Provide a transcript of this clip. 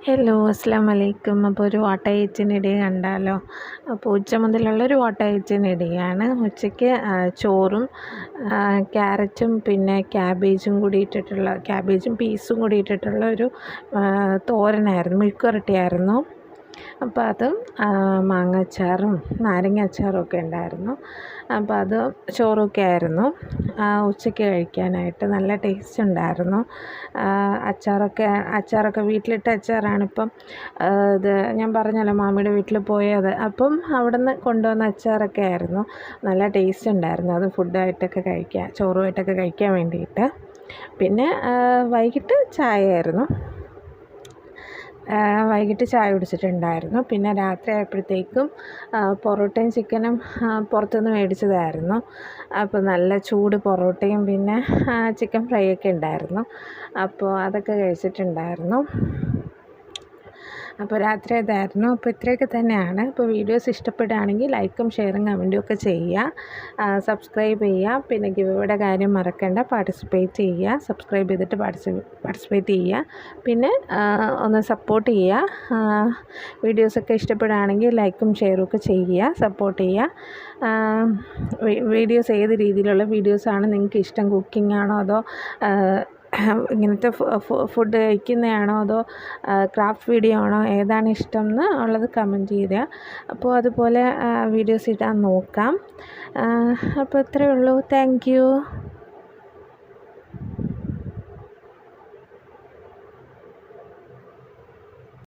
Hello അസ്സാം വലൈക്കും. അപ്പോൾ ഒരു ഓട്ടയച്ചിനിട കണ്ടാലോ. അപ്പോൾ ഉച്ച മുതലുള്ളൊരു ഓട്ടയച്ചിനിടയാണ്. ഉച്ചയ്ക്ക് ചോറും ക്യാരറ്റും പിന്നെ ക്യാബേജും പീസും കൂടി ഇട്ടിട്ടുള്ള ഒരു തോരനായിരുന്നു, മെഴുക്കുവരട്ടിയായിരുന്നു. അപ്പോൾ അതും മാങ്ങാച്ചാറും നാരങ്ങ അച്ചാറും ഒക്കെ ഉണ്ടായിരുന്നു. അപ്പോൾ അത് ചോറൊക്കെ ആയിരുന്നു ഉച്ചയ്ക്ക് കഴിക്കാനായിട്ട്. നല്ല ടേസ്റ്റ് ഉണ്ടായിരുന്നു. അച്ചാറൊക്കെ വീട്ടിലിട്ട അച്ചാറാണിപ്പം. ഇത് ഞാൻ പറഞ്ഞല്ലോ മാമിയുടെ വീട്ടിൽ പോയത്, അപ്പം അവിടെ നിന്ന് കൊണ്ടുവന്ന അച്ചാറൊക്കെ ആയിരുന്നു. നല്ല ടേസ്റ്റ് ഉണ്ടായിരുന്നു അത് ചോറുമായിട്ടൊക്കെ കഴിക്കാൻ വേണ്ടിയിട്ട്. പിന്നെ വൈകിട്ട് ചായ കുടിച്ചിട്ടുണ്ടായിരുന്നു. പിന്നെ രാത്രി ആയപ്പോഴത്തേക്കും പൊറോട്ടയും ചിക്കനും പുറത്തുനിന്ന് മേടിച്ചതായിരുന്നു. അപ്പോൾ നല്ല ചൂട് പൊറോട്ടയും പിന്നെ ചിക്കൻ ഫ്രൈ ഒക്കെ ഉണ്ടായിരുന്നു. അപ്പോൾ അതൊക്കെ കഴിച്ചിട്ടുണ്ടായിരുന്നു. അപ്പോൾ രാത്രി അതായിരുന്നു. അപ്പോൾ ഇത്രയൊക്കെ തന്നെയാണ്. അപ്പോൾ വീഡിയോസ് ഇഷ്ടപ്പെടുകയാണെങ്കിൽ ലൈക്കും ഷെയറും കമൻറ്റും ഒക്കെ ചെയ്യുക, സബ്സ്ക്രൈബ് ചെയ്യുക. പിന്നെ ഗിവയുടെ കാര്യം മറക്കണ്ട, പാർട്ടിസിപ്പേറ്റ് ചെയ്യുക, സബ്സ്ക്രൈബ് ചെയ്തിട്ട് പാർട്ടിസിപ്പേറ്റ് ചെയ്യുക. പിന്നെ ഒന്ന് സപ്പോർട്ട് ചെയ്യുക. വീഡിയോസൊക്കെ ഇഷ്ടപ്പെടുകയാണെങ്കിൽ ലൈക്കും ഷെയറും ഒക്കെ ചെയ്യുക, സപ്പോർട്ട് ചെയ്യുക. വീഡിയോസ് ഏത് രീതിയിലുള്ള വീഡിയോസാണ് നിങ്ങൾക്ക് ഇഷ്ടം? കുക്കിംഗ് ആണോ അതോ ഇങ്ങനത്തെ ഫുഡ് കഴിക്കുന്നതാണോ അതോ ക്രാഫ്റ്റ് വീഡിയോ ആണോ, ഏതാണ് ഇഷ്ടം എന്ന് ഉള്ളത് കമൻറ്റ് ചെയ്യുക. അപ്പോൾ അതുപോലെ വീഡിയോസ് ഇടാൻ നോക്കാം. അപ്പോൾ ഇത്രയേ ഉള്ളൂ. Thank you.